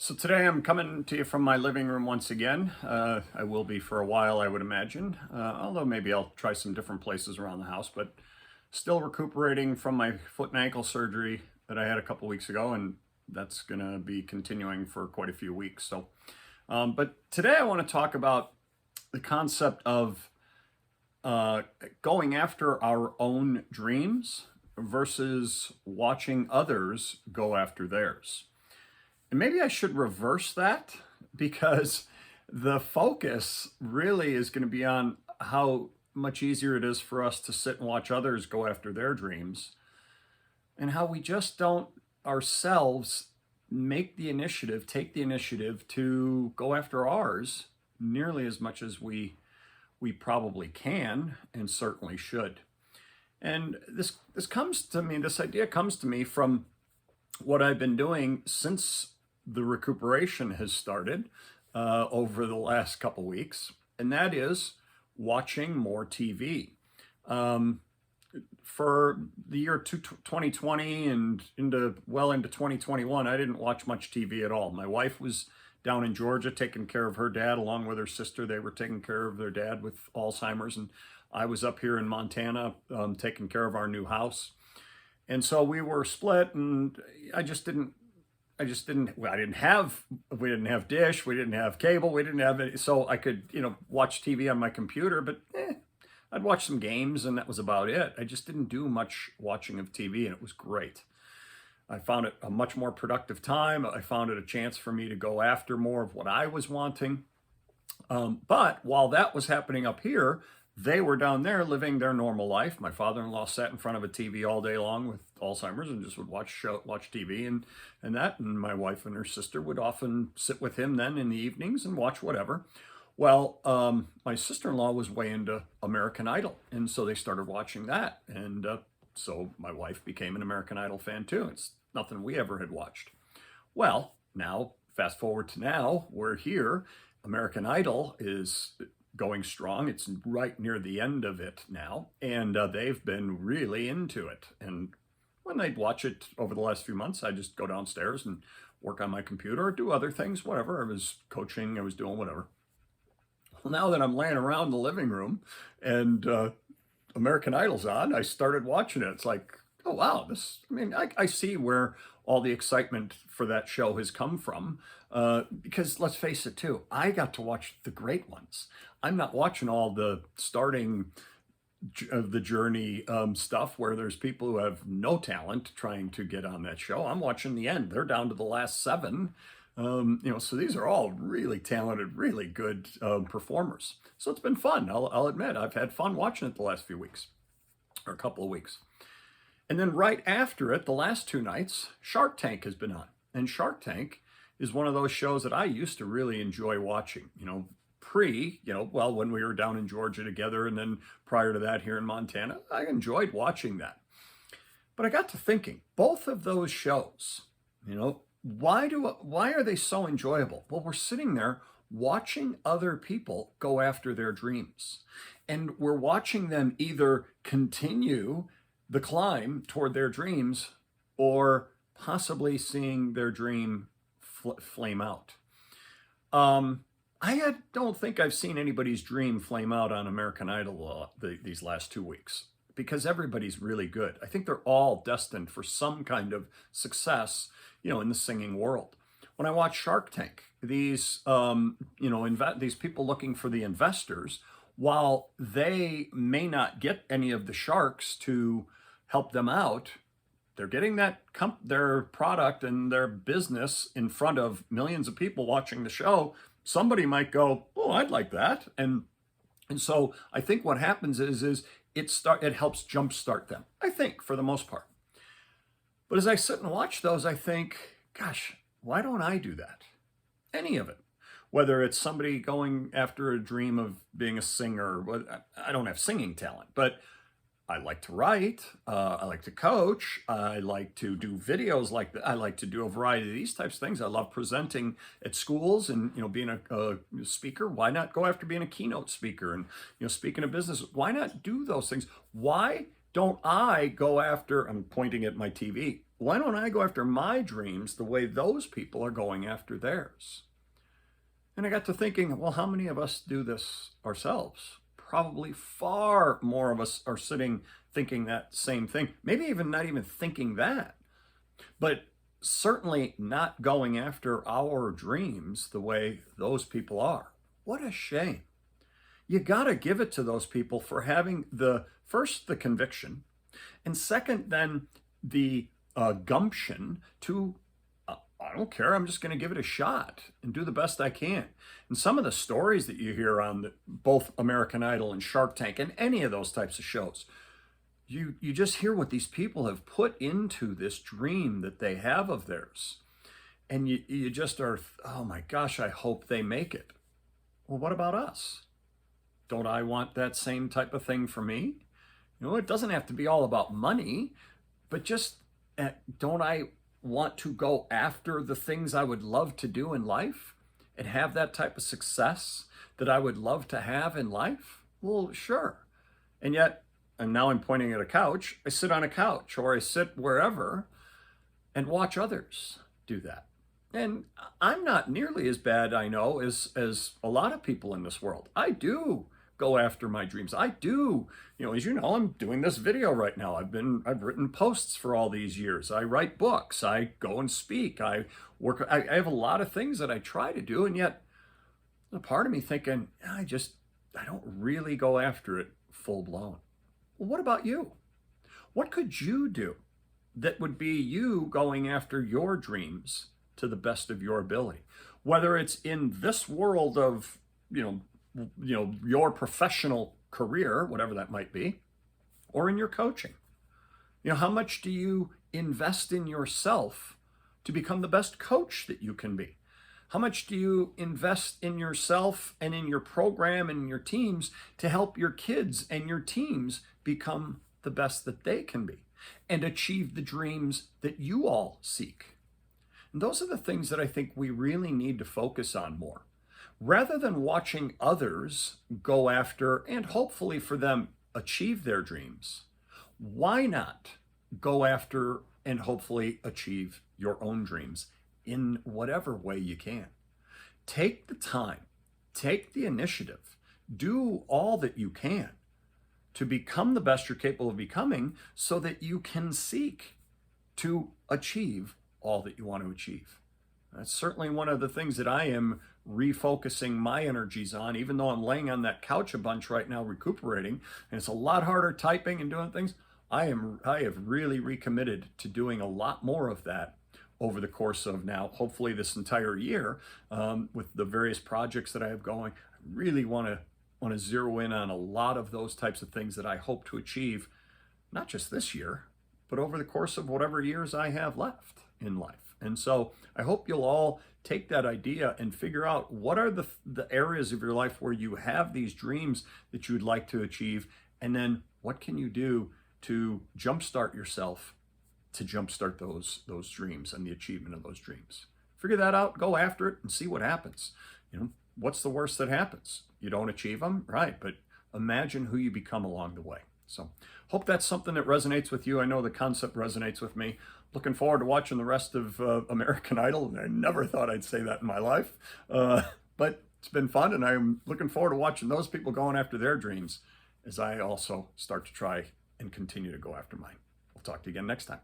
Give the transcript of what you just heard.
So today I'm coming to you from my living room once again. I will be for a while, I would imagine, although maybe I'll try some different places around the house, but still recuperating from my foot and ankle surgery that I had a couple weeks ago, and that's going to be continuing for quite a few weeks. But today I want to talk about the concept of going after our own dreams versus watching others go after theirs. And maybe I should reverse that because the focus really is going to be on how much easier it is for us to sit and watch others go after their dreams and how we just don't ourselves take the initiative to go after ours nearly as much as we probably can and certainly should. And this idea comes to me from what I've been doing since the recuperation has started over the last couple weeks, and that is watching more TV. For the year 2020 and into 2021, I didn't watch much TV at all. My wife was down in Georgia taking care of her dad along with her sister. They were taking care of their dad with Alzheimer's, and I was up here in Montana taking care of our new house. And so we were split, and we didn't have dish, we didn't have cable, we didn't have it. So I could, watch TV on my computer, but I'd watch some games and that was about it. I just didn't do much watching of TV, and it was great. I found it a much more productive time. I found it a chance for me to go after more of what I was wanting. But while that was happening up here, they were down there living their normal life. My father-in-law sat in front of a TV all day long with Alzheimer's and just would watch TV and that. And my wife and her sister would often sit with him then in the evenings and watch whatever. Well, my sister-in-law was way into American Idol, and so they started watching that. And so my wife became an American Idol fan too. It's nothing we ever had watched. Well, now, fast forward to now, we're here. American Idol is going strong. It's right near the end of it now, and they've been really into it. And when they'd watch it over the last few months, I just go downstairs and work on my computer or do other things, whatever. I was coaching, I was doing whatever. Well, now that I'm laying around the living room and American Idol's on, I started watching it. It's like, oh wow, I see where all the excitement for that show has come from. Because let's face it too, I got to watch the great ones. I'm not watching all the starting of the journey stuff where there's people who have no talent trying to get on that show. I'm watching the end. They're down to the last 7. So these are all really talented, really good performers. So it's been fun. I'll admit, I've had fun watching it the last few weeks, or a couple of weeks. And then right after it, the last 2 nights, Shark Tank has been on. And Shark Tank is one of those shows that I used to really enjoy watching, when we were down in Georgia together, and then prior to that here in Montana. I enjoyed watching that. But I got to thinking, both of those shows, why are they so enjoyable? Well, we're sitting there watching other people go after their dreams. And we're watching them either continue the climb toward their dreams or possibly seeing their dream flame out. I don't think I've seen anybody's dream flame out on American Idol these last 2 weeks, because everybody's really good. I think they're all destined for some kind of success, in the singing world. When I watch Shark Tank, these people looking for the investors, while they may not get any of the sharks to help them out, they're getting their product and their business in front of millions of people watching the show. Somebody might go, "Oh, I'd like that," and so I think what happens is it helps jumpstart them. I think for the most part. But as I sit and watch those, I think, gosh, why don't I do that? Any of it. Whether it's somebody going after a dream of being a singer. I don't have singing talent, but I like to write. I like to coach. I like to do videos like that. I like to do a variety of these types of things. I love presenting at schools and, being a speaker. Why not go after being a keynote speaker and, speaking of business? Why not do those things? Why don't I go after, I'm pointing at my TV, why don't I go after my dreams the way those people are going after theirs? And I got to thinking, well, how many of us do this ourselves? Probably far more of us are sitting thinking that same thing. Maybe even not even thinking that, but certainly not going after our dreams the way those people are. What a shame. You got to give it to those people for having the conviction, and second, then the gumption to, I don't care, I'm just going to give it a shot and do the best I can. And some of the stories that you hear on both American Idol and Shark Tank and any of those types of shows, you just hear what these people have put into this dream that they have of theirs. And you just are, oh my gosh, I hope they make it. Well, what about us? Don't I want that same type of thing for me? You know, it doesn't have to be all about money, but just don't I want to go after the things I would love to do in life and have that type of success that I would love to have in life? Well, sure. And yet, and now I'm pointing at a couch, I sit on a couch or I sit wherever and watch others do that. And I'm not nearly as bad, I know, as a lot of people in this world. I do go after my dreams. I do, as you know, I'm doing this video right now. I've written posts for all these years. I write books. I go and speak. I have a lot of things that I try to do, and yet a part of me thinking, I don't really go after it full blown. Well, what about you? What could you do that would be you going after your dreams to the best of your ability? Whether it's in this world of, your professional career, whatever that might be, or in your coaching. How much do you invest in yourself to become the best coach that you can be? How much do you invest in yourself and in your program and your teams to help your kids and your teams become the best that they can be and achieve the dreams that you all seek? And those are the things that I think we really need to focus on more. Rather than watching others go after and hopefully for them achieve their dreams, why not go after and hopefully achieve your own dreams in whatever way you can? Take the time, take the initiative, do all that you can to become the best you're capable of becoming so that you can seek to achieve all that you want to achieve. That's certainly one of the things that I am refocusing my energies on, even though I'm laying on that couch a bunch right now recuperating, and it's a lot harder typing and doing things. I have really recommitted to doing a lot more of that over the course of now, hopefully this entire year, with the various projects that I have going. I really want to zero in on a lot of those types of things that I hope to achieve, not just this year, but over the course of whatever years I have left in life. And so I hope you'll all take that idea and figure out what are the areas of your life where you have these dreams that you would like to achieve, and then what can you do to jumpstart yourself to jumpstart those dreams and the achievement of those dreams. Figure that out, go after it, and see what happens. What's the worst that happens? You don't achieve them, right? But imagine who you become along the way. So hope that's something that resonates with you. I know the concept resonates with me. Looking forward to watching the rest of American Idol. I never thought I'd say that in my life, but it's been fun, and I'm looking forward to watching those people going after their dreams as I also start to try and continue to go after mine. We'll talk to you again next time.